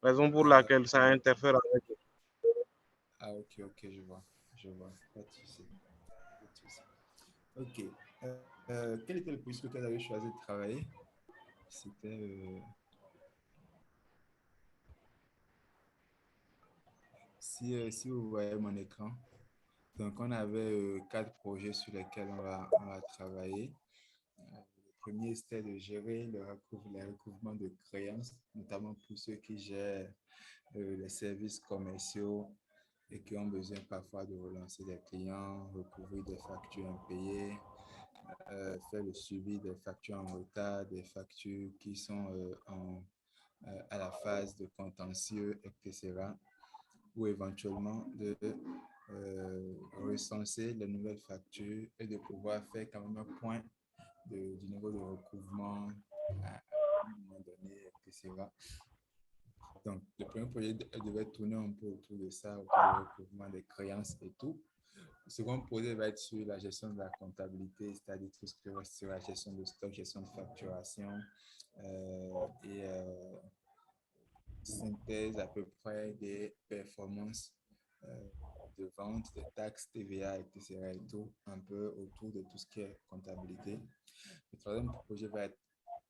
raison pour Ah, laquelle ça interfère avec. ah, ok, je vois, pas de souci, pas de souci. Ok, quel était le projet que tu avais choisi de travailler? C'était, si vous voyez mon écran, donc on avait quatre projets sur lesquels on va travailler. Le premier, c'était de gérer le recouvrement de créances, notamment pour ceux qui gèrent les services commerciaux et qui ont besoin parfois de relancer des clients, recouvrir des factures impayées, faire le suivi des factures en retard, des factures qui sont à la phase de contentieux, etc. Ou éventuellement de recenser les nouvelles factures et de pouvoir faire quand même un point du niveau de recouvrement à un moment donné, etc. Donc, le premier projet devait tourner un peu autour de ça, autour du recouvrement des créances et tout. Le second projet va être sur la gestion de la comptabilité, c'est-à-dire tout ce qui reste sur la gestion de stock, gestion de facturation et synthèse à peu près des performances euh, de vente, de taxes, TVA, etc. et tout, un peu autour de tout ce qui est comptabilité. Le troisième projet va être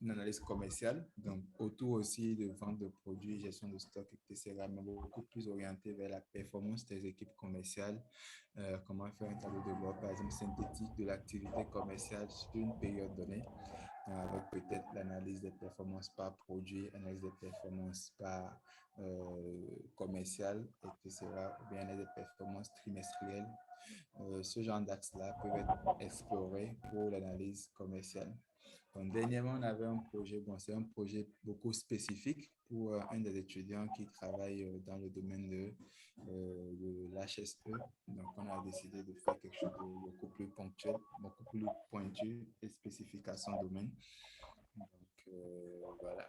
une analyse commerciale, donc autour aussi de vente de produits, gestion de stock, etc., mais beaucoup plus orienté vers la performance des équipes commerciales, comment faire un tableau de bord, par exemple, synthétique de l'activité commerciale sur une période donnée, avec peut-être l'analyse des performances par produit, analyse des performances par commercial, etc., ou bien analyse des performances trimestrielles. Ce genre d'axes-là peuvent être explorés pour l'analyse commerciale. Donc, dernièrement, on avait un projet, bon, c'est un projet beaucoup spécifique pour un des étudiants qui travaille dans le domaine de l'HSE. Donc, on a décidé de faire quelque chose de beaucoup plus ponctuel, beaucoup plus pointu et spécifique à son domaine. Donc, voilà.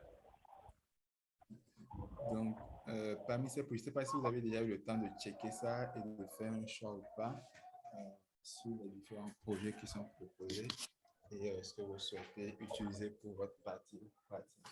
Donc, parmi ces projets, je ne sais pas si vous avez déjà eu le temps de checker ça et de faire un choix ou pas euh, sur les différents projets qui sont proposés et ce que vous souhaitez utiliser pour votre partie pratique.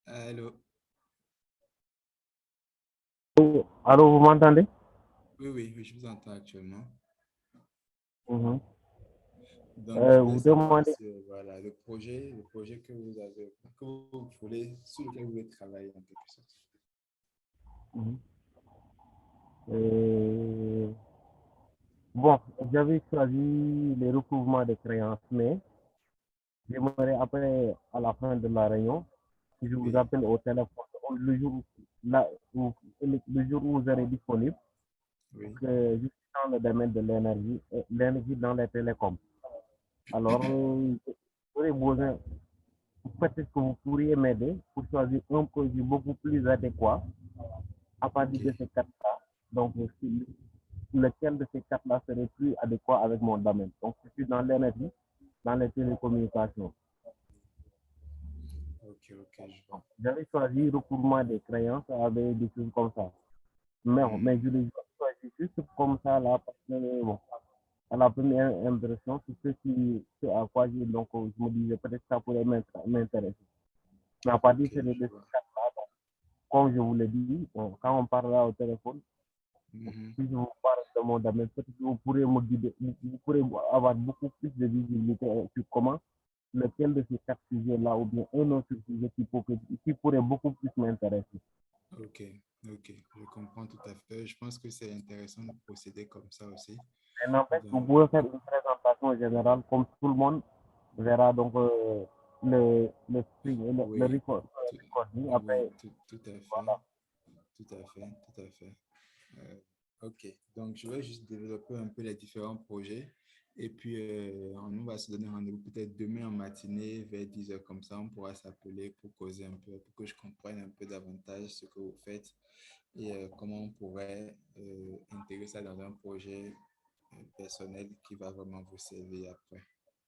Allô? Allô, vous m'entendez? Oui, je vous entends actuellement. Mhm. Donc, je voulais Vous savoir demandez. si, voilà, le projet que vous avez, que vous voulez, sur lequel vous voulez travailler en quelque sorte. Mhm. Euh, bon, j'avais choisi les recouvrements de créances, mais j'aimerais après, à la fin de la réunion, que je vous Oui, appelle au téléphone là, le jour où vous serez disponible, oui. que je suis dans le domaine de l'énergie, l'énergie dans les télécoms. Alors, j'aurais besoin, peut-être que vous pourriez m'aider pour choisir un produit beaucoup plus adéquat à partir Ok, de ces quatre-là. Donc, lequel de ces quatre-là serait plus adéquat avec mon domaine. Donc, je suis dans l'énergie, dans les télécommunications. ok, je vois. J'avais choisi recouvrement des créances avec des choses comme ça. Mais Hmm, je l'ai choisi juste comme ça, là, parce que, bon, à la première impression, ce à quoi donc, je me disais peut-être que ça pourrait m'intéresser. Mais à partir ok, de je ces vois. quatre-là, comme je vous l'ai dit, bon, quand on parlera au téléphone, Mhm. si je vous parle de mon domaine, peut-être que vous pourrez me guider, vous pourrez avoir beaucoup plus de visibilité sur comment, lequel de ces quatre sujets-là, ou bien un autre sujet qui pourrait beaucoup plus m'intéresser. Ok, ok, je comprends tout à fait. Je pense que c'est intéressant de procéder comme ça aussi. Et n'empêche, vous Donc, pouvez faire une présentation générale, comme tout le monde verra donc le oui, recording. oui, Après, tout à fait, voilà. tout à fait. Euh, ok, donc je vais juste développer un peu les différents projets et puis on va se donner rendez-vous peut-être demain en matinée vers 10 heures comme ça, on pourra s'appeler pour causer un peu, pour que je comprenne un peu davantage ce que vous faites et comment on pourrait intégrer intégrer ça dans un projet personnel qui va vraiment vous servir après.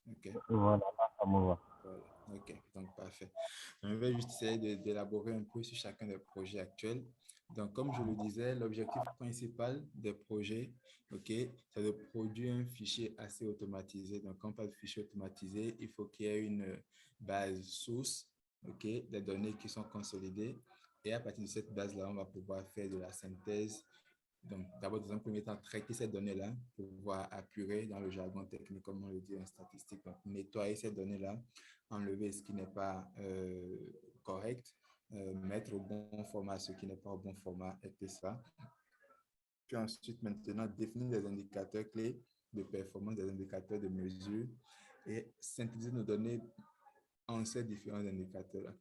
OK? Voilà, là, ça me va. Voilà. OK, donc parfait. Je vais juste essayer d'élaborer un peu sur chacun des projets actuels. Donc, comme je le disais, l'objectif principal des projets, OK, c'est de produire un fichier assez automatisé. Donc, quand on parle de fichier automatisé, il faut qu'il y ait une base source, OK, des données qui sont consolidées. Et à partir de cette base-là, on va pouvoir faire de la synthèse. Donc, d'abord, dans un premier temps, traiter ces données-là pour pouvoir apurer dans le jargon technique, comme on le dit en statistique. Donc, nettoyer ces données-là, enlever ce qui n'est pas correct, mettre au bon format ce qui n'est pas au bon format, etc. Puis ensuite, maintenant, définir des indicateurs clés de performance, des indicateurs de mesure et synthétiser nos données en ces différents indicateurs-là.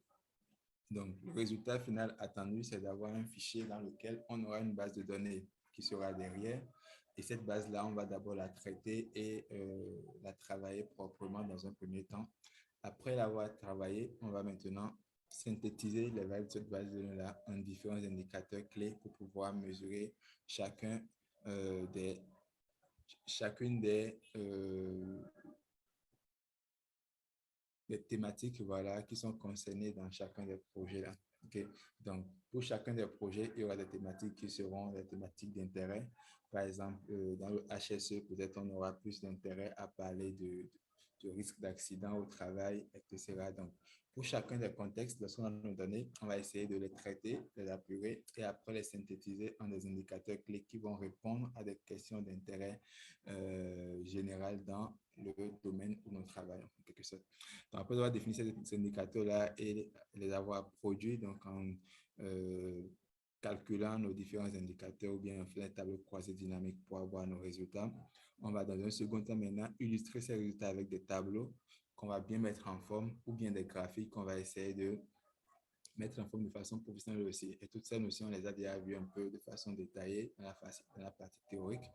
Donc, le résultat final attendu, c'est d'avoir un fichier dans lequel on aura une base de données qui sera derrière. Et cette base-là, on va d'abord la traiter et la travailler proprement dans un premier temps. Après l'avoir travaillée, on va maintenant synthétiser les valeurs de cette base de données-là en différents indicateurs clés pour pouvoir mesurer chacun, chacune des thématiques voilà, qui sont concernées dans chacun des projets-là. Okay? Donc, pour chacun des projets, il y aura des thématiques qui seront des thématiques d'intérêt. Par exemple, dans le HSE, peut-être on aura plus d'intérêt à parler de risque d'accident au travail, etc. Donc, pour chacun des contextes, lorsqu'on a nos données, on va essayer de les traiter, de les apurer et après les synthétiser en des indicateurs clés qui vont répondre à des questions d'intérêt général dans le domaine où nous travaillons, en quelque sorte. Donc, après avoir défini ces indicateurs-là et les avoir produits, donc en calculant nos différents indicateurs ou bien en faisant un tableau croisé dynamique pour avoir nos résultats, on va dans un second temps maintenant illustrer ces résultats avec des tableaux qu'on va bien mettre en forme ou bien des graphiques qu'on va essayer de mettre en forme de façon professionnelle aussi. Et toutes ces notions, on les a déjà vues un peu de façon détaillée dans la partie théorique.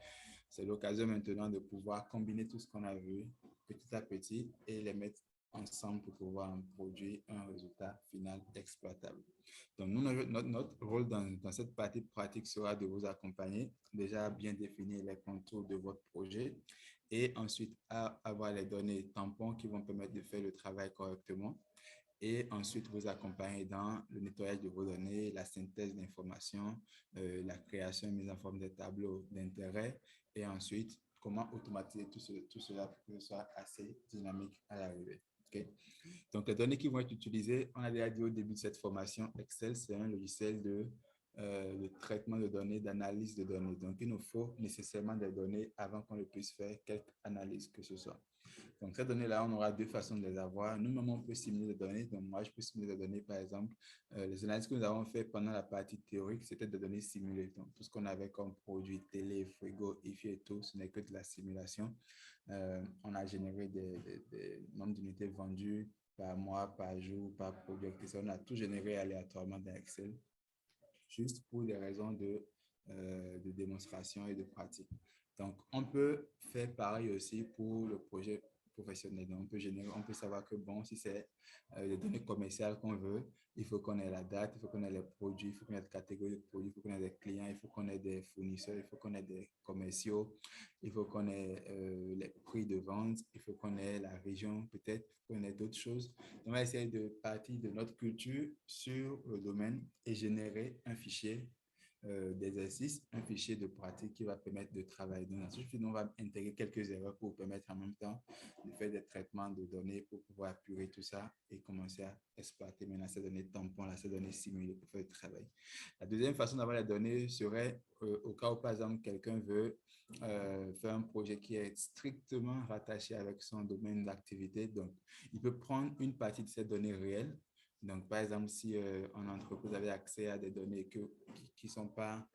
C'est l'occasion maintenant de pouvoir combiner tout ce qu'on a vu petit à petit et les mettre ensemble pour pouvoir en produire un résultat final exploitable. Donc, nous, notre rôle dans cette partie pratique sera de vous accompagner, déjà à bien définir les contours de votre projet et ensuite à avoir les données tampons qui vont permettre de faire le travail correctement et ensuite vous accompagner dans le nettoyage de vos données, la synthèse d'informations, la création et mise en forme des tableaux d'intérêt et ensuite comment automatiser tout cela pour que ce soit assez dynamique à l'arrivée. Okay? Donc, les données qui vont être utilisées, on a déjà dit au début de cette formation, Excel, c'est un logiciel de traitement de données, d'analyse de données. Donc, il nous faut nécessairement des données avant qu'on ne puisse faire quelque analyse que ce soit. Donc, ces données-là, on aura deux façons de les avoir. Nous-mêmes, on peut simuler les données. Donc, moi, je peux simuler les données, par exemple. Les analyses que nous avons fait pendant la partie théorique, c'était des données simulées. Donc, tout ce qu'on avait comme produit, télé, frigo, IFI et tout, ce n'est que de la simulation. On a généré des nombres d'unités vendues par mois, par jour, par produit. On a tout généré aléatoirement dans Excel, juste pour des raisons de démonstration et de pratique. Donc, on peut faire pareil aussi pour le projet professionnel. Donc, on peut savoir que, bon, si c'est des données commerciales qu'on veut, il faut qu'on ait la date, il faut qu'on ait les produits, il faut qu'on ait des catégories de produits, il faut qu'on ait des clients, il faut qu'on ait des fournisseurs, il faut qu'on ait des commerciaux, il faut qu'on ait les prix de vente, il faut qu'on ait la région peut-être, il faut qu'on ait d'autres choses. On va essayer de partir de notre culture sur le domaine et générer un fichier d'exercice, un fichier de pratique qui va permettre de travailler. Donc, ensuite, on va intégrer quelques erreurs pour permettre en même temps de faire des traitements de données pour pouvoir apurer tout ça et commencer à exploiter maintenant ces données tampons, ces données simulées pour faire le travail. La deuxième façon d'avoir les données serait au cas où, par exemple, quelqu'un veut faire un projet qui est strictement rattaché avec son domaine d'activité. Donc, il peut prendre une partie de ces données réelles. Donc, par exemple, si en entreprise, vous avez accès à des données qui ne sont pas,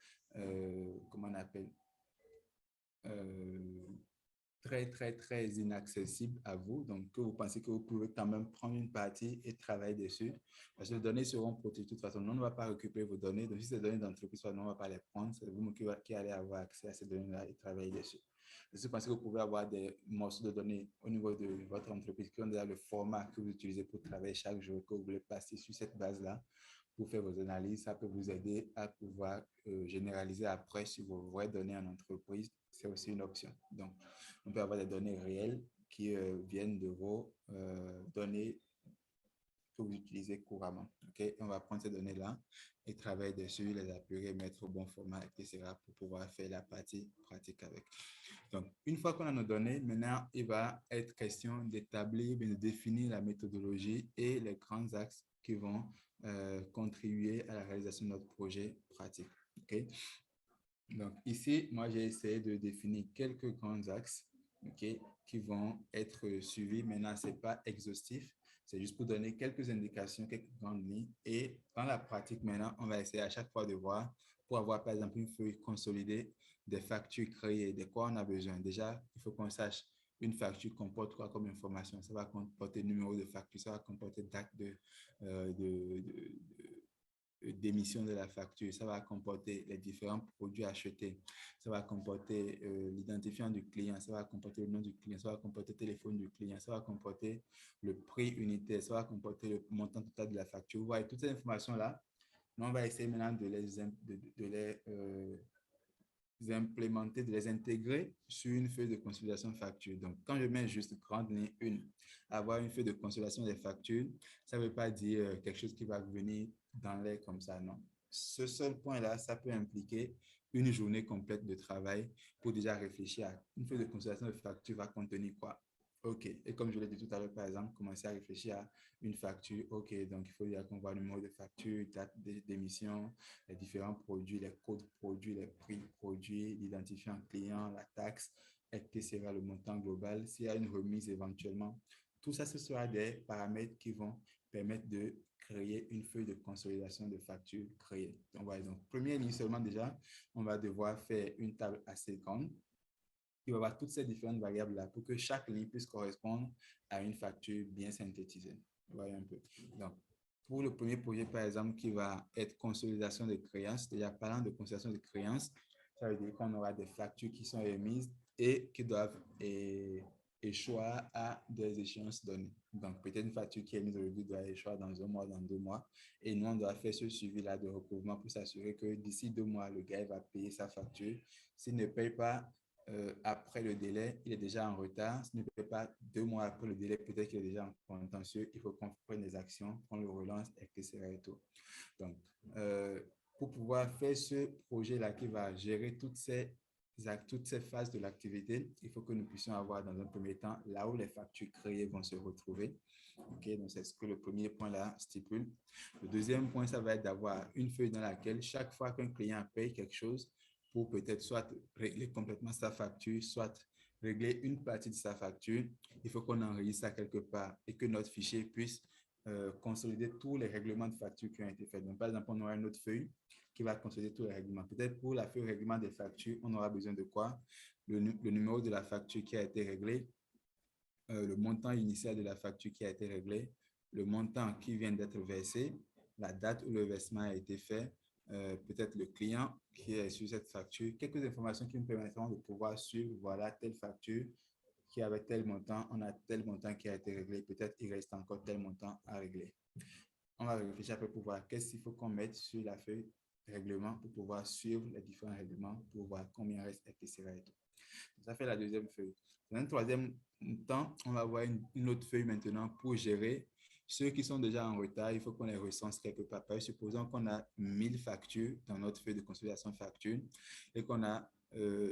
comment on appelle, euh, très inaccessibles à vous, donc que vous pensez que vous pouvez quand même prendre une partie et travailler dessus, parce que les données seront protégées de toute façon. Nous, on ne va pas récupérer vos données, donc si ces données d'entreprise, on ne va pas les prendre, c'est vous qui allez avoir accès à ces données-là et travailler dessus. Et si vous pensez que vous pouvez avoir des morceaux de données au niveau de votre entreprise qui ont déjà le format que vous utilisez pour travailler chaque jour, que vous voulez passer sur cette base-là, pour faire vos analyses. Ça peut vous aider à pouvoir généraliser après sur vos vraies données en entreprise. C'est aussi une option. Donc, on peut avoir des données réelles qui viennent de vos données que vous utilisez couramment. Okay? On va prendre ces données-là et travailler dessus, les appuyer, mettre au bon format, etc. pour pouvoir faire la partie pratique avec. Donc, une fois qu'on a nos données, maintenant, il va être question d'établir, de définir la méthodologie et les grands axes qui vont contribuer à la réalisation de notre projet pratique. Okay? Donc, ici, moi, j'ai essayé de définir quelques grands axes, okay, qui vont être suivis. Maintenant, ce n'est pas exhaustif. C'est juste pour donner quelques indications, quelques grandes lignes. Et dans la pratique, maintenant, on va essayer à chaque fois de voir, pour avoir, par exemple, une feuille consolidée des factures créées, de quoi on a besoin. Déjà, il faut qu'on sache une facture comporte quoi comme information. Ça va comporter numéro de facture, ça va comporter date d'émission de la facture, ça va comporter les différents produits achetés, ça va comporter l'identifiant du client, ça va comporter le nom du client, ça va comporter le téléphone du client, ça va comporter le prix unitaire, ça va comporter le montant total de la facture. Vous voyez, toutes ces informations-là, on va essayer maintenant de les implémenter, de les intégrer sur une feuille de consolidation de facture. Donc, quand je mets juste grande ligne 1, avoir une feuille de consolidation des factures, ça ne veut pas dire quelque chose qui va venir dans l'air comme ça, non. Ce seul point-là, ça peut impliquer une journée complète de travail pour déjà réfléchir à une feuille de consolidation de facture va contenir quoi. OK. Et comme je l'ai dit tout à l'heure, par exemple, commencer à réfléchir à une facture. OK. Donc, il faut dire qu'on voit le numéro de facture, date d'émission, les différents produits, les codes produits, les prix produits, l'identifiant client, la taxe, etc., le montant global, s'il y a une remise éventuellement. Tout ça, ce sera des paramètres qui vont permettre de créer une feuille de consolidation de factures créée. Donc, première ligne seulement déjà, on va devoir faire une table assez grande qui va avoir toutes ces différentes variables-là pour que chaque ligne puisse correspondre à une facture bien synthétisée. Vous voyez un peu. Donc, pour le premier projet, par exemple, qui va être consolidation de créances, déjà parlant de consolidation de créances, ça veut dire qu'on aura des factures qui sont émises et qui doivent échoir à des échéances données. Donc, peut-être une facture qui est mise aujourd'hui doit échoir dans 1 mois, dans 2 mois. Et nous, on doit faire ce suivi-là de recouvrement pour s'assurer que d'ici 2 mois, le gars va payer sa facture. S'il ne paye pas, après le délai, il est déjà en retard. Ce ne peut pas 2 mois après le délai, peut-être qu'il est déjà en contentieux. Il faut qu'on prenne des actions, qu'on le relance, etc. Et tout. Donc, pour pouvoir faire ce projet-là qui va gérer toutes ces phases de l'activité, il faut que nous puissions avoir dans un premier temps là où les factures créées vont se retrouver. OK, donc c'est ce que le premier point là stipule. Le deuxième point, ça va être d'avoir une feuille dans laquelle chaque fois qu'un client paye quelque chose, pour peut-être soit régler complètement sa facture, soit régler une partie de sa facture, il faut qu'on enregistre ça quelque part et que notre fichier puisse consolider tous les règlements de facture qui ont été faits. Donc, par exemple, on aura une autre feuille qui va consolider tous les règlements. Peut-être pour la feuille règlement des factures, on aura besoin de quoi? Le numéro de la facture qui a été réglée, le montant initial de la facture qui a été réglé, le montant qui vient d'être versé, la date où le versement a été fait, peut-être le client qui est sur cette facture, quelques informations qui nous permettront de pouvoir suivre, voilà, telle facture qui avait tel montant, on a tel montant qui a été réglé, peut-être il reste encore tel montant à régler. On va réfléchir après pour voir qu'est-ce qu'il faut qu'on mette sur la feuille règlement pour pouvoir suivre les différents règlements, pour voir combien reste, etc. Et tout. Ça fait la deuxième feuille. Dans un troisième temps, on va avoir une autre feuille maintenant pour gérer ceux qui sont déjà en retard. Il faut qu'on les recense quelque part. Supposons qu'on a 1000 factures dans notre feuille de consolidation de factures et qu'on a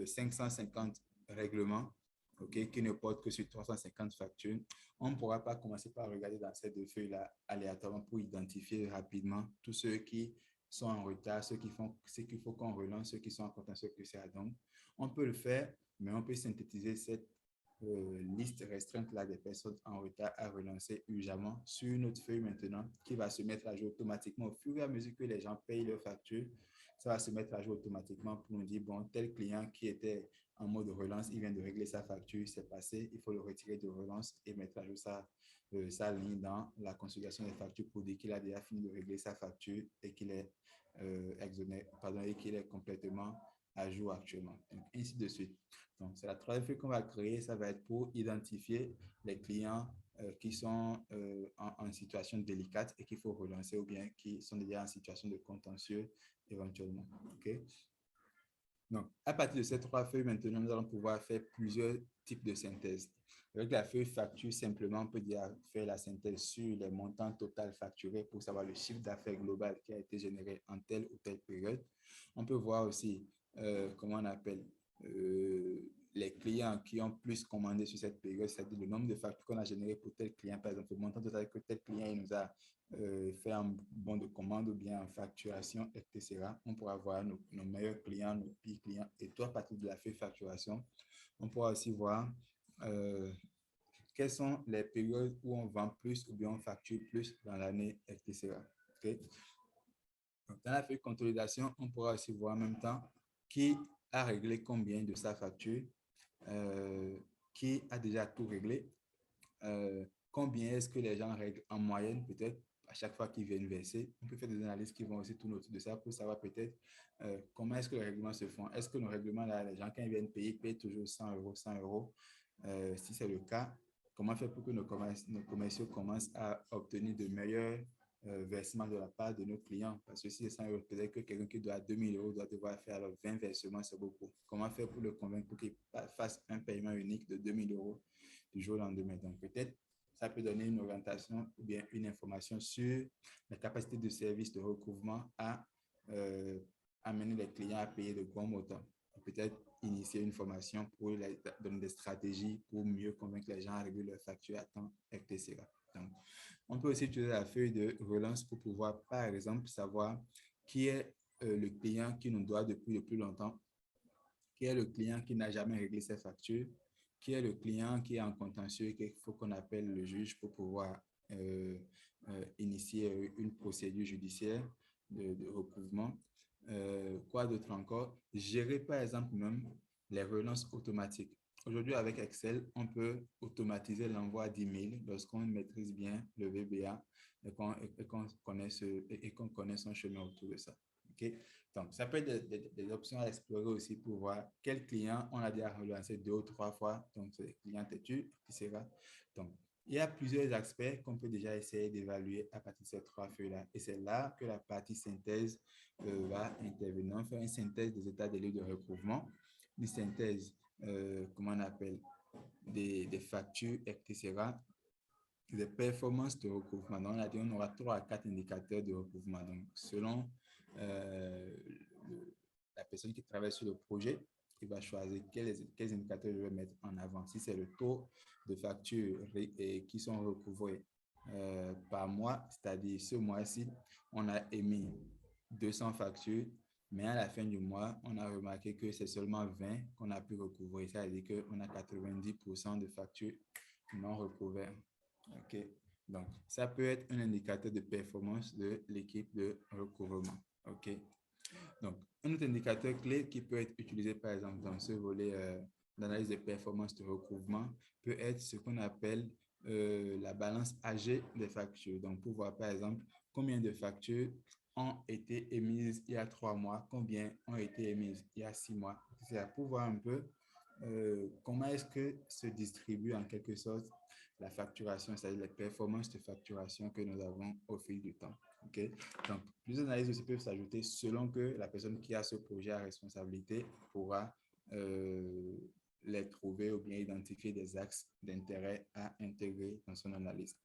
550 règlements, okay, qui ne portent que sur 350 factures. On ne pourra pas commencer par regarder dans ces deux feuilles-là aléatoirement pour identifier rapidement tous ceux qui sont en retard, ceux qu'il faut qu'on relance, ceux qui sont en contentieux, etc. Donc, on peut le faire, mais on peut synthétiser cette liste restreinte-là des personnes en retard à relancer urgemment sur une autre feuille maintenant qui va se mettre à jour automatiquement au fur et à mesure que les gens payent leurs factures. Ça va se mettre à jour automatiquement pour nous dire, bon, tel client qui était en mode relance, il vient de régler sa facture, c'est passé, il faut le retirer de relance et mettre à jour sa ligne dans la consultation des factures pour dire qu'il a déjà fini de régler sa facture et qu'il est et qu'il est complètement à jour actuellement. Donc, ainsi de suite. Donc, c'est la troisième feuille qu'on va créer. Ça va être pour identifier les clients qui sont en situation délicate et qu'il faut relancer ou bien qui sont déjà en situation de contentieux éventuellement. OK? Donc, à partir de ces trois feuilles, maintenant, nous allons pouvoir faire plusieurs types de synthèse. Avec la feuille facture, simplement, on peut déjà faire la synthèse sur les montants total facturés pour savoir le chiffre d'affaires global qui a été généré en telle ou telle période. On peut voir aussi, comment on appelle, les clients qui ont plus commandé sur cette période, c'est-à-dire le nombre de factures qu'on a généré pour tel client, par exemple, le montant total que tel client il nous a fait un bon de commande ou bien en facturation, etc. On pourra voir nos meilleurs clients, nos pires clients. Et toi, à partir de la feuille facturation, on pourra aussi voir quelles sont les périodes où on vend plus ou bien on facture plus dans l'année, etc. Okay? Donc, dans la feuille consolidation, on pourra aussi voir en même temps qui a réglé combien de sa facture, qui a déjà tout réglé, combien est-ce que les gens règlent en moyenne, peut-être, à chaque fois qu'ils viennent verser. On peut faire des analyses qui vont aussi tourner autour de ça pour savoir peut-être comment est-ce que les règlements se font. Est-ce que nos règlements, là, les gens, quand ils viennent payer, payent toujours 100 euros, 100 euros. Si c'est le cas, comment faire pour que nos commerciaux commencent à obtenir de meilleurs versements de la part de nos clients? Parce que si c'est 100 euros, peut-être que quelqu'un qui doit 2000 euros doit devoir faire alors 20 versements, c'est beaucoup. Comment faire pour le convaincre pour qu'il fasse un paiement unique de 2000 euros du jour au lendemain? Donc, peut-être ça peut donner une orientation ou bien une information sur la capacité de service de recouvrement à amener les clients à payer de bons montants. Peut-être initier une formation pour donner des stratégies pour mieux convaincre les gens à régler leurs factures à temps, etc. Donc, on peut aussi utiliser la feuille de relance pour pouvoir, par exemple, savoir qui est le client qui nous doit depuis le plus longtemps, qui est le client qui n'a jamais réglé ses factures, qui est le client qui est en contentieux et qu'il faut qu'on appelle le juge pour pouvoir initier une procédure judiciaire de recouvrement. Quoi d'autre encore? Gérer par exemple même les relances automatiques. Aujourd'hui, avec Excel, on peut automatiser l'envoi d'emails lorsqu'on maîtrise bien le VBA et qu'on connaît son chemin autour de ça. Okay? Donc, ça peut être des options à explorer aussi pour voir quel client on a déjà relancé 2 ou 3 fois. Donc, c'est des clients têtus, etc. Donc, il y a plusieurs aspects qu'on peut déjà essayer d'évaluer à partir de ces 3 feuilles-là. Et c'est là que la partie synthèse va intervenir. On fait une synthèse des états des lieux de recouvrement, une synthèse, comment on appelle, des factures, etc., des performances de recouvrement. Donc, on a dit on aura 3 à 4 indicateurs de recouvrement. Donc, selon la personne qui travaille sur le projet, il va choisir quels indicateurs je vais mettre en avant. Si c'est le taux de factures qui sont recouvrés par mois, c'est-à-dire ce mois-ci, on a émis 200 factures, mais à la fin du mois, on a remarqué que c'est seulement 20 qu'on a pu recouvrer. Ça veut dire qu'on a 90% de factures non recouvertes. OK. Donc, ça peut être un indicateur de performance de l'équipe de recouvrement. OK. Donc, un autre indicateur clé qui peut être utilisé, par exemple, dans ce volet d'analyse de performance de recouvrement peut être ce qu'on appelle la balance AG des factures. Donc, pour voir, par exemple, combien de factures ont été émises il y a 3 mois, combien ont été émises il y a 6 mois. C'est pour voir un peu comment est-ce que se distribue en quelque sorte la facturation, c'est-à-dire les performances de facturation que nous avons au fil du temps. Okay? Donc, plusieurs analyses aussi peuvent s'ajouter selon que la personne qui a ce projet à responsabilité pourra les trouver ou bien identifier des axes d'intérêt à intégrer dans son analyse.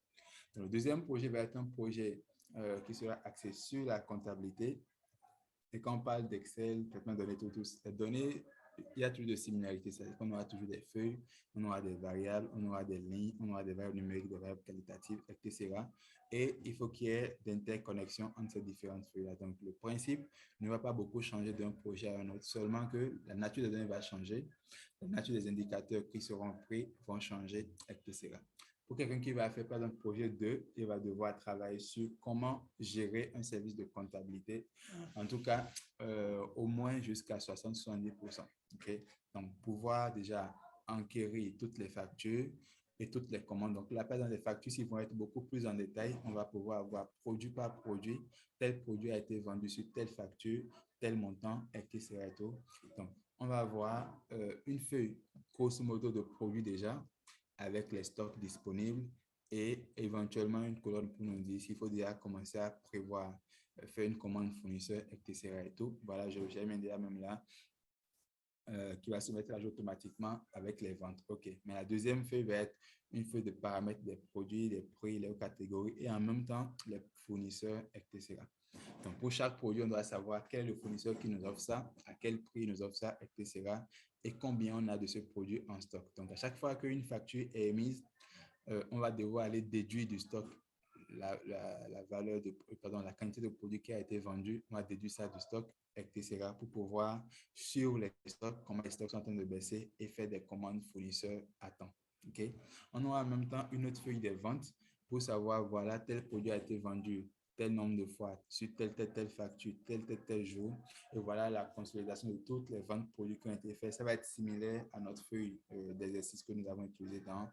Donc, le deuxième projet va être un projet qui sera axé sur la comptabilité. Et quand on parle d'Excel, traitement de données, les données, il y a toujours de similarités. C'est-à-dire qu'on aura toujours des feuilles, on aura des variables, on aura des lignes, on aura des variables numériques, des variables qualitatives, etc. Et il faut qu'il y ait d'interconnexion entre ces différentes feuilles-là. Donc, le principe ne va pas beaucoup changer d'un projet à un autre, seulement que la nature des données va changer, la nature des indicateurs qui seront pris vont changer, etc. Pour quelqu'un qui va faire par exemple projet 2, il va devoir travailler sur comment gérer un service de comptabilité, en tout cas au moins jusqu'à 60-70%. Okay? Donc, pouvoir déjà enquérir toutes les factures et toutes les commandes. Donc, la part dans les factures, s'ils vont être beaucoup plus en détail, on va pouvoir avoir produit par produit, tel produit a été vendu sur telle facture, tel montant, etc. Donc, on va avoir une feuille grosso modo de produits déjà, avec les stocks disponibles et éventuellement une colonne pour nous dire s'il faut déjà commencer à prévoir, faire une commande fournisseur, etc. et tout. Voilà, j'ai mis déjà même là qui va se mettre à jour automatiquement avec les ventes. OK. Mais la deuxième feuille va être une feuille de paramètres des produits, des prix, les catégories et en même temps les fournisseurs, etc. Donc, pour chaque produit, on doit savoir quel est le fournisseur qui nous offre ça, à quel prix il nous offre ça, etc. et combien on a de ce produit en stock. Donc, à chaque fois qu'une facture est émise, on va devoir aller déduire du stock la valeur de, pardon, la quantité de produit qui a été vendu, on va déduire ça du stock, etc. pour pouvoir sur les stocks, comment les stocks sont en train de baisser et faire des commandes fournisseurs à temps. Okay? On aura en même temps une autre feuille de vente pour savoir, voilà, tel produit a été vendu tel nombre de fois sur telle facture, tel jour. Et voilà la consolidation de toutes les ventes produits qui ont été faits. Ça va être similaire à notre feuille d'exercice que nous avons utilisé dans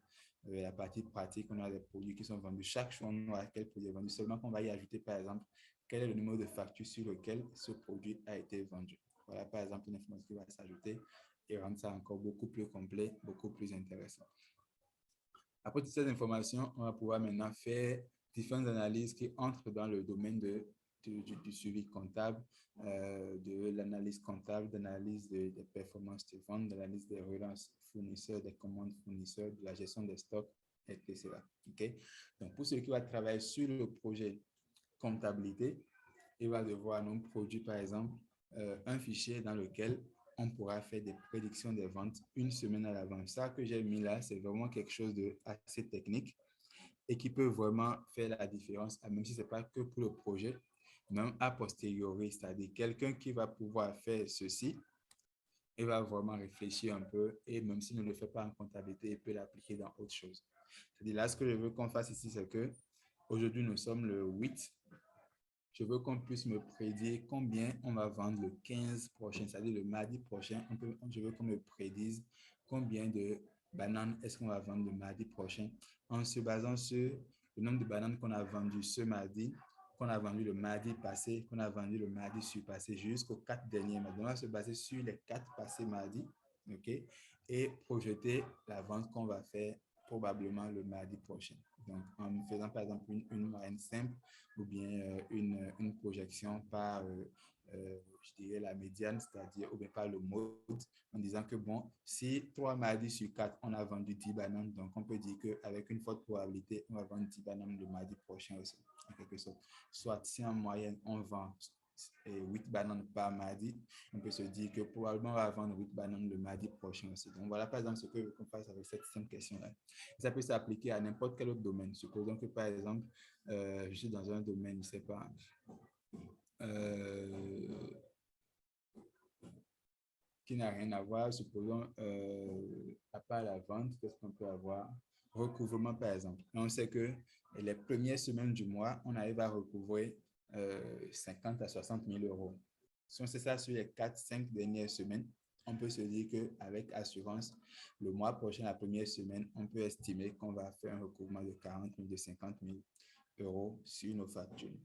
la partie pratique. On a des produits qui sont vendus. Chaque jour, on a quel produit est vendu. Seulement qu'on va y ajouter, par exemple, quel est le numéro de facture sur lequel ce produit a été vendu. Voilà, par exemple, une information qui va s'ajouter et rendre ça encore beaucoup plus complet, beaucoup plus intéressant. Après toutes ces informations, on va pouvoir maintenant faire différentes analyses qui entrent dans le domaine du suivi comptable, de l'analyse comptable, d'analyse des performances de vente, de l'analyse des relances fournisseurs, des commandes fournisseurs, de la gestion des stocks, etc. Okay? Donc, pour celui qui va travailler sur le projet comptabilité, il va devoir nous produire, par exemple, un fichier dans lequel on pourra faire des prédictions des ventes une semaine à l'avance. Ça que j'ai mis là, c'est vraiment quelque chose de assez technique et qui peut vraiment faire la différence, même si ce n'est pas que pour le projet, même a posteriori, c'est-à-dire quelqu'un qui va pouvoir faire ceci, il va vraiment réfléchir un peu et même s'il ne le fait pas en comptabilité, il peut l'appliquer dans autre chose. C'est-à-dire là, ce que je veux qu'on fasse ici, c'est que aujourd'hui, nous sommes le 8. Je veux qu'on puisse me prédire combien on va vendre le 15 prochain, c'est-à-dire le mardi prochain. Je veux qu'on me prédise combien de bananes est-ce qu'on va vendre le mardi prochain en se basant sur le nombre de bananes qu'on a vendues ce mardi, qu'on a vendu le mardi passé, qu'on a vendu le mardi surpassé jusqu'aux 4 derniers mardis. On va se baser sur les 4 passés mardis, OK, et projeter la vente qu'on va faire probablement le mardi prochain. Donc, en faisant par exemple une moyenne simple, ou bien une projection par, je dirais, la médiane, c'est-à-dire, ou bien par le mode, en disant que, bon, si 3 mardis sur 4, on a vendu 10 bananes, donc on peut dire qu'avec une forte probabilité, on va vendre 10 bananes le mardi prochain aussi, en quelque sorte. Soit si en moyenne, on vend 8 bananes par mardi, on peut se dire que probablement on va vendre 8 bananes le mardi prochain aussi. Donc voilà par exemple ce que je veux qu'on fasse avec cette simple question-là. Ça peut s'appliquer à n'importe quel autre domaine. Supposons que par exemple, je suis dans un domaine, je ne sais pas, qui n'a rien à voir. Supposons, à part la vente, qu'est-ce qu'on peut avoir? Recouvrement, par exemple. Et on sait que les premières semaines du mois, on arrive à recouvrer 50 à 60 000 euros. Si on sait ça sur les 4-5 dernières semaines, on peut se dire qu'avec assurance, le mois prochain, la première semaine, on peut estimer qu'on va faire un recouvrement de 40 000, de 50 000 euros sur nos factures.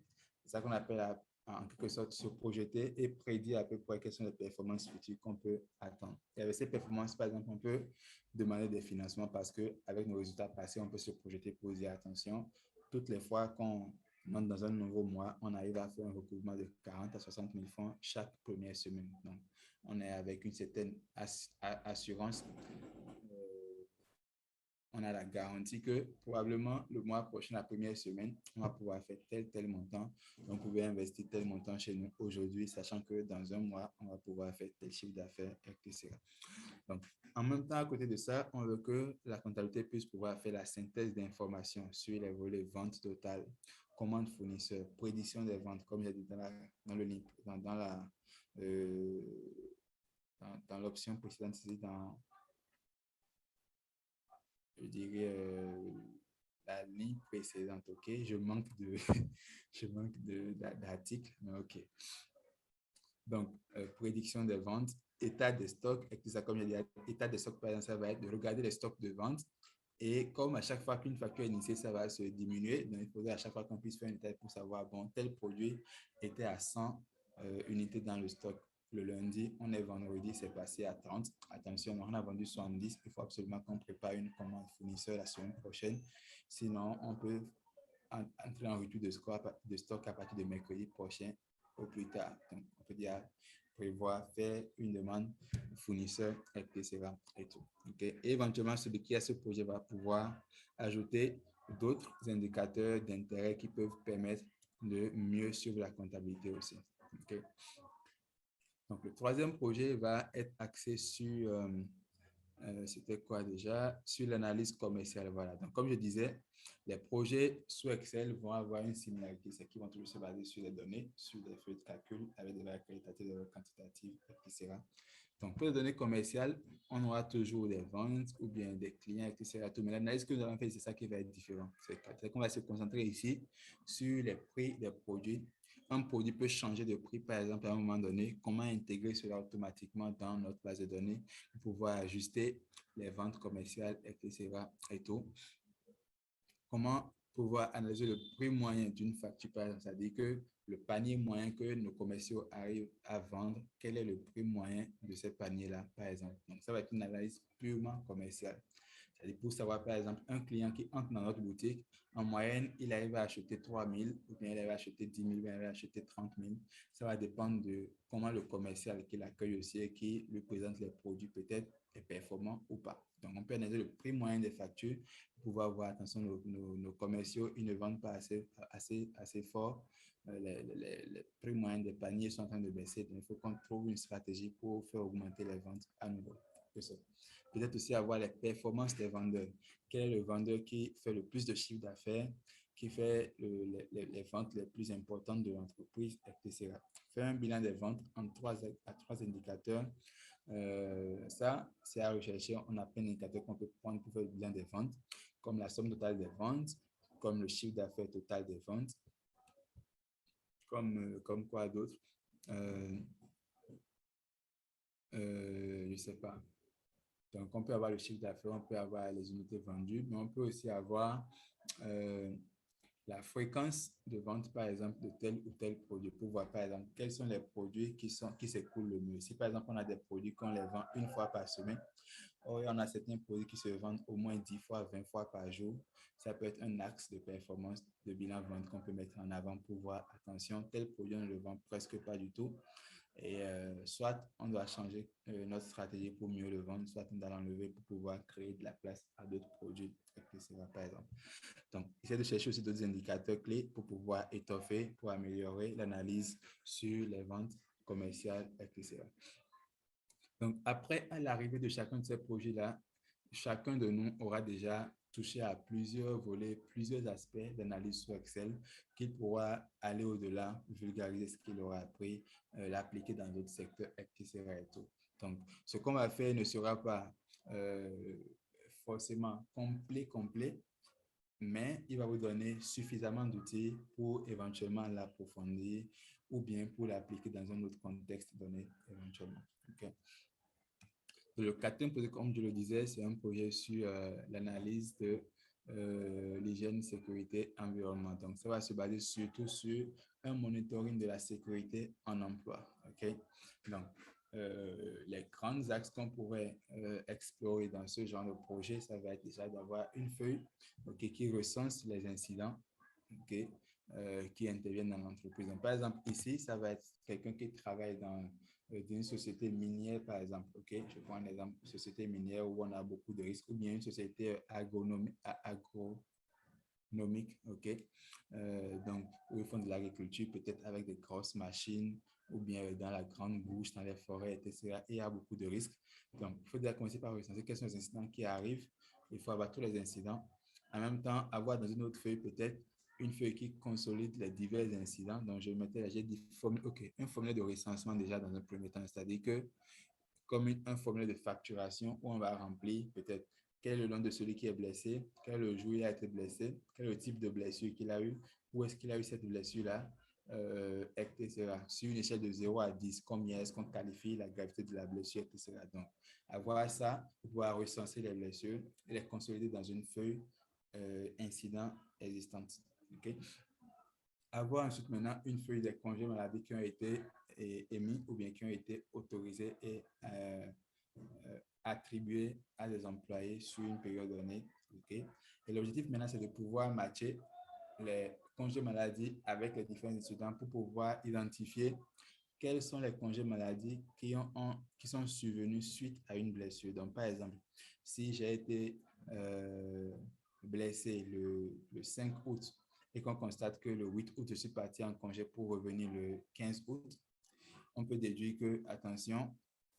C'est ça qu'on appelle en quelque sorte se projeter et prédire à peu près quelles sont les performances futures qu'on peut attendre. Et avec ces performances, par exemple, on peut demander des financements parce qu'avec nos résultats passés, on peut se projeter pour dire attention, toutes les fois qu'on entre dans un nouveau mois, on arrive à faire un recouvrement de 40 à 60 000 francs chaque première semaine. Donc, on est avec une certaine assurance. On a la garantie que probablement le mois prochain, la première semaine, on va pouvoir faire tel montant. On pouvait investir tel montant chez nous aujourd'hui, sachant que dans un mois, on va pouvoir faire tel chiffre d'affaires, etc. Donc, en même temps, à côté de ça, on veut que la comptabilité puisse pouvoir faire la synthèse d'informations sur les volets vente totale, commande fournisseur, prédiction des ventes, comme j'ai dit dans le link, euh, dans l'option précédente, c'est dans je dirais, la ligne précédente, OK? Je manque d'articles, mais OK. Donc, prédiction des ventes, état des stocks, et tout ça, comme je dit, état des stocks, par exemple, ça va être de regarder les stocks de vente. Et comme à chaque fois qu'une facture est initiée, ça va se diminuer, donc il faudrait à chaque fois qu'on puisse faire une état pour savoir, bon, tel produit était à 100 unités dans le stock le lundi, on est vendredi, c'est passé à 30. Attention, on a vendu 70. Il faut absolument qu'on prépare une commande fournisseur la semaine prochaine. Sinon, on peut entrer en rupture de stock à partir de mercredi prochain au plus tard. Donc, on peut dire prévoir, faire une demande fournisseur, etc. Et tout. Okay? Et éventuellement, celui qui a ce projet va pouvoir ajouter d'autres indicateurs d'intérêt qui peuvent permettre de mieux suivre la comptabilité aussi. Okay? Donc, le troisième projet va être axé sur, c'était quoi déjà? Sur l'analyse commerciale. Voilà. Donc, comme je disais, les projets sous Excel vont avoir une similarité, c'est qu'ils vont toujours se baser sur les données, sur des feuilles de calcul avec des valeurs qualitatives, des valeurs quantitatives, etc. Donc, pour les données commerciales, on aura toujours des ventes ou bien des clients, etc. Mais l'analyse que nous allons faire, c'est ça qui va être différent. C'est qu'on va se concentrer ici sur les prix des produits. Un produit peut changer de prix, par exemple, à un moment donné. Comment intégrer cela automatiquement dans notre base de données pour pouvoir ajuster les ventes commerciales, etc. et tout. Comment pouvoir analyser le prix moyen d'une facture, par exemple, c'est-à-dire que le panier moyen que nos commerciaux arrivent à vendre, quel est le prix moyen de ce panier-là, par exemple. Donc, ça va être une analyse purement commerciale. C'est-à-dire pour savoir, par exemple, un client qui entre dans notre boutique, en moyenne, il arrive à acheter 3 000, ou bien il arrive à acheter 10 000, ou bien il arrive à acheter 30 000. Ça va dépendre de comment le commercial qui l'accueille aussi et qui lui présente les produits peut-être est performant ou pas. Donc, on peut analyser le prix moyen des factures pour pouvoir voir, attention, nos commerciaux, ils ne vendent pas assez fort. Les prix moyens des paniers sont en train de baisser. Donc, il faut qu'on trouve une stratégie pour faire augmenter les ventes à nouveau. Peut-être aussi avoir les performances des vendeurs. Quel est le vendeur qui fait le plus de chiffre d'affaires, qui fait les ventes les plus importantes de l'entreprise, etc. Faire un bilan des ventes en trois indicateurs. Ça, c'est à rechercher. On a plein d'indicateurs qu'on peut prendre pour faire le bilan des ventes, comme la somme totale des ventes, comme le chiffre d'affaires total des ventes, comme quoi d'autre. Je ne sais pas. Donc, on peut avoir le chiffre d'affaires, on peut avoir les unités vendues, mais on peut aussi avoir la fréquence de vente, par exemple, de tel ou tel produit pour voir, par exemple, quels sont les produits qui s'écoulent le mieux. Si, par exemple, on a des produits qu'on les vend une fois par semaine, or, on a certains produits qui se vendent au moins 10 fois, 20 fois par jour, ça peut être un axe de performance de bilan vente qu'on peut mettre en avant pour voir, attention, tel produit, on ne le vend presque pas du tout. Et soit on doit changer notre stratégie pour mieux le vendre, soit on doit l'enlever pour pouvoir créer de la place à d'autres produits, etc. par exemple. Donc, essayez de chercher aussi d'autres indicateurs clés pour pouvoir étoffer, pour améliorer l'analyse sur les ventes commerciales, etc. Donc, après, à l'arrivée de chacun de ces projets-là, chacun de nous aura déjà touché à plusieurs volets, plusieurs aspects d'analyse sur Excel qu'il pourra aller au-delà, vulgariser ce qu'il aura appris, l'appliquer dans d'autres secteurs, etc. Et tout. Donc, ce qu'on va faire ne sera pas forcément complet, mais il va vous donner suffisamment d'outils pour éventuellement l'approfondir ou bien pour l'appliquer dans un autre contexte donné éventuellement. Okay? Le quatrième projet, comme je le disais, c'est un projet sur l'analyse de l'hygiène, sécurité, environnement. Donc, ça va se baser surtout sur un monitoring de la sécurité en emploi. Okay? Donc, les grands axes qu'on pourrait explorer dans ce genre de projet, ça va être déjà d'avoir une feuille qui recense les incidents qui interviennent dans l'entreprise. Donc, par exemple, ici, ça va être quelqu'un qui travaille dans d'une société minière, par exemple. Je prends un exemple, une société minière où on a beaucoup de risques, ou bien une société agronomique, donc où ils font de l'agriculture, peut-être avec des grosses machines, ou bien dans la grande bouche, dans les forêts, etc. Et il y a beaucoup de risques. Donc, il faut déjà commencer par recenser quels sont les incidents qui arrivent. Il faut avoir tous les incidents. En même temps, avoir dans une autre feuille, peut-être, une feuille qui consolide les divers incidents. Donc, je mettais là, j'ai dit un formulaire de recensement déjà dans un premier temps, c'est-à-dire que comme un formulaire de facturation où on va remplir peut-être quel est le nom de celui qui est blessé, quel est le jour où il a été blessé, quel est le type de blessure qu'il a eu, où est-ce qu'il a eu cette blessure-là, etc. Sur une échelle de 0 à 10, combien est-ce qu'on qualifie la gravité de la blessure, etc. Donc, avoir ça pour pouvoir recenser les blessures et les consolider dans une feuille incident existante. Okay? avoir ensuite maintenant une feuille des congés maladie qui ont été émis ou bien qui ont été autorisés et attribués à des employés sur une période donnée. Okay? Et l'objectif maintenant, c'est de pouvoir matcher les congés maladie avec les différents étudiants pour pouvoir identifier quels sont les congés maladie qui sont survenus suite à une blessure. Donc, par exemple, si j'ai été blessé le 5 août et qu'on constate que le 8 août, je suis parti en congé pour revenir le 15 août, on peut déduire que, attention,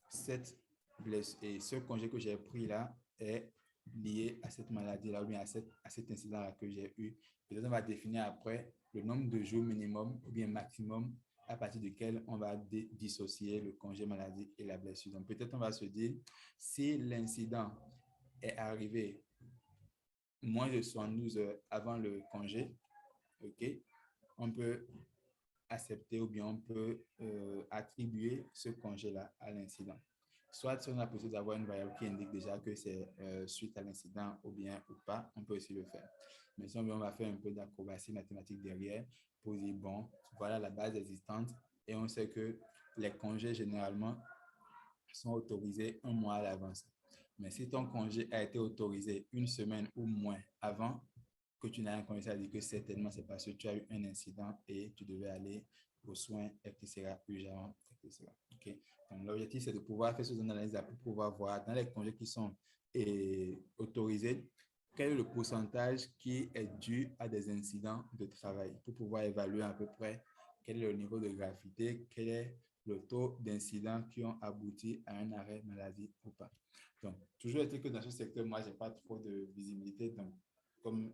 cette blessure et ce congé que j'ai pris là est lié à cette maladie-là ou bien à cet incident-là que j'ai eu. Peut-être on va définir après le nombre de jours minimum ou bien maximum à partir duquel on va dissocier le congé maladie et la blessure. Donc peut-être on va se dire, si l'incident est arrivé moins de 72 heures avant le congé, ok, on peut accepter ou bien on peut attribuer ce congé-là à l'incident. Soit si on a possibilité d'avoir une variable qui indique déjà que c'est suite à l'incident ou bien ou pas, on peut aussi le faire. Mais si on veut, on va faire un peu d'acrobatie mathématique derrière pour dire, bon, voilà la base existante et on sait que les congés généralement sont autorisés un mois à l'avance. Mais si ton congé a été autorisé une semaine ou moins avant que tu n'as un congé, ça veut dire que certainement c'est parce que tu as eu un incident et tu devais aller aux soins, etc., urgemment, etc. Okay? Donc, l'objectif, c'est de pouvoir faire ces analyses pour pouvoir voir dans les congés qui sont autorisés, quel est le pourcentage qui est dû à des incidents de travail pour pouvoir évaluer à peu près quel est le niveau de gravité, quel est le taux d'incidents qui ont abouti à un arrêt maladie ou pas. Donc, toujours est-il que dans ce secteur, moi, je n'ai pas trop de visibilité. Donc, comme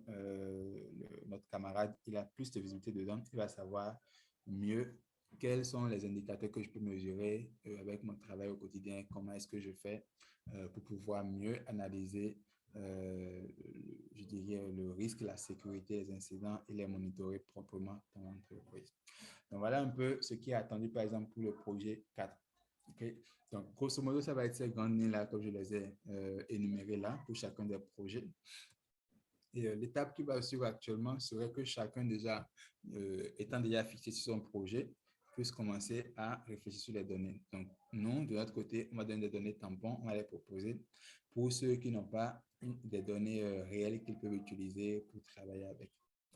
notre camarade, il a plus de visibilité dedans, il va savoir mieux quels sont les indicateurs que je peux mesurer avec mon travail au quotidien, comment est-ce que je fais pour pouvoir mieux analyser, je dirais, le risque, la sécurité, les incidents et les monitorer proprement dans l'entreprise. Donc, voilà un peu ce qui est attendu, par exemple, pour le projet 4. Okay? Donc, grosso modo, ça va être ces grandes lignes-là, comme je les ai énumérées là, pour chacun des projets. Et l'étape qui va suivre actuellement serait que chacun déjà, étant déjà fixé sur son projet, puisse commencer à réfléchir sur les données. Donc, nous, de notre côté, on va donner des données tampons, on va les proposer pour ceux qui n'ont pas des données réelles qu'ils peuvent utiliser pour travailler avec.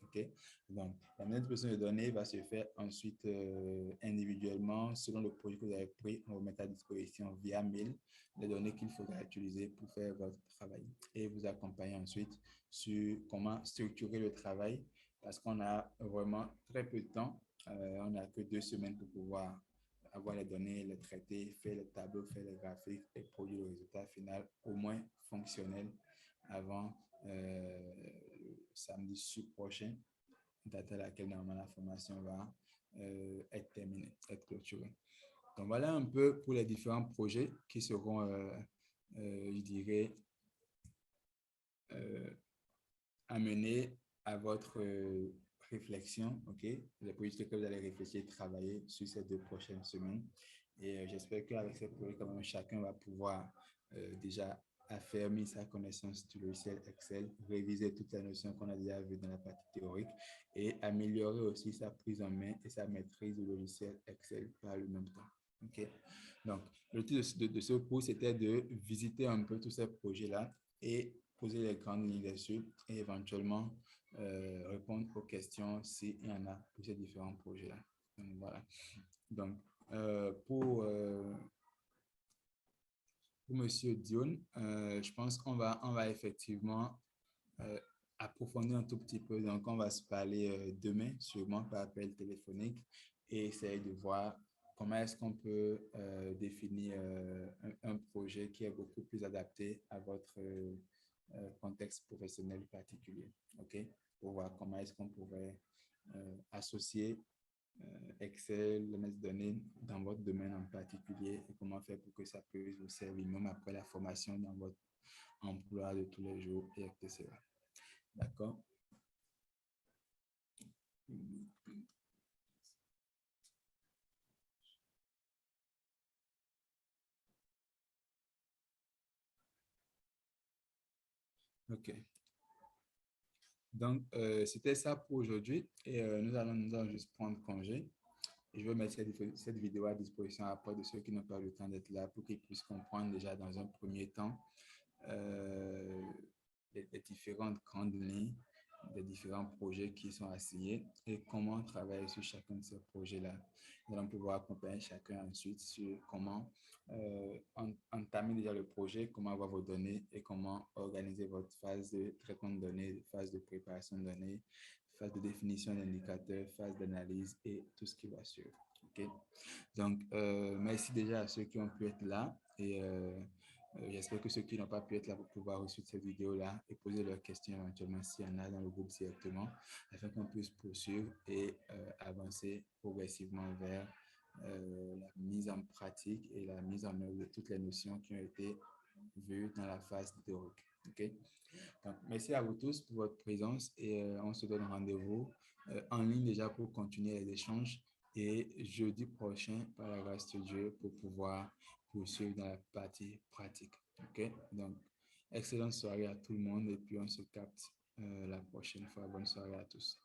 Okay? Donc, la manipulation de données va se faire ensuite individuellement selon le projet que vous avez pris. On va mettre à disposition via mail les données qu'il faudra utiliser pour faire votre travail et vous accompagner ensuite sur comment structurer le travail parce qu'on a vraiment très peu de temps. On n'a que 2 semaines pour pouvoir avoir les données, les traiter, faire les tableaux, faire les graphiques et produire le résultat final au moins fonctionnel avant samedi prochain, date à laquelle normalement la formation va être terminée, être clôturée. Donc voilà un peu pour les différents projets qui seront, je dirais, amener à votre réflexion, ok? Les projets que vous allez réfléchir et travailler sur ces 2 prochaines semaines. Et j'espère qu'avec ces projets, quand même, chacun va pouvoir déjà affermir sa connaissance du logiciel Excel, réviser toutes les notions qu'on a déjà vues dans la partie théorique et améliorer aussi sa prise en main et sa maîtrise du logiciel Excel par le même temps. Ok? Donc, le titre de ce cours, c'était de visiter un peu tous ces projets-là et poser les grandes lignes dessus et éventuellement répondre aux questions s'il y en a pour ces différents projets-là. Donc, voilà. Donc, pour Monsieur Dion, je pense qu'on va effectivement approfondir un tout petit peu. Donc, on va se parler demain, sûrement par appel téléphonique, et essayer de voir comment est-ce qu'on peut définir un projet qui est beaucoup plus adapté à votre contexte professionnel particulier. OK? Pour voir comment est-ce qu'on pourrait associer Excel, les bases de données dans votre domaine en particulier et comment faire pour que ça puisse vous servir même après la formation dans votre emploi de tous les jours, et etc. D'accord? OK. Donc, c'était ça pour aujourd'hui et nous allons juste prendre congé. Et je vais mettre cette vidéo à disposition après de ceux qui n'ont pas le temps d'être là pour qu'ils puissent comprendre déjà dans un premier temps euh, les différentes grandes lignes des différents projets qui sont assignés et comment travailler sur chacun de ces projets-là. Nous allons pouvoir accompagner chacun ensuite sur comment entamer déjà le projet, comment avoir vos données et comment organiser votre phase de traitement de données, phase de préparation de données, phase de définition d'indicateurs, phase d'analyse et tout ce qui va suivre. OK? Donc, merci déjà à ceux qui ont pu être là et j'espère que ceux qui n'ont pas pu être là vont pouvoir reçu cette vidéo-là et poser leurs questions éventuellement s'il y en a dans le groupe directement afin qu'on puisse poursuivre et avancer progressivement vers la mise en pratique et la mise en œuvre de toutes les notions qui ont été vues dans la phase théorique. OK? Donc, merci à vous tous pour votre présence et on se donne rendez-vous en ligne déjà pour continuer les échanges et jeudi prochain, par la grâce de Dieu, pour pouvoir poursuivre dans la partie pratique. OK? Donc, excellente soirée à tout le monde et puis on se capte la prochaine fois. Bonne soirée à tous.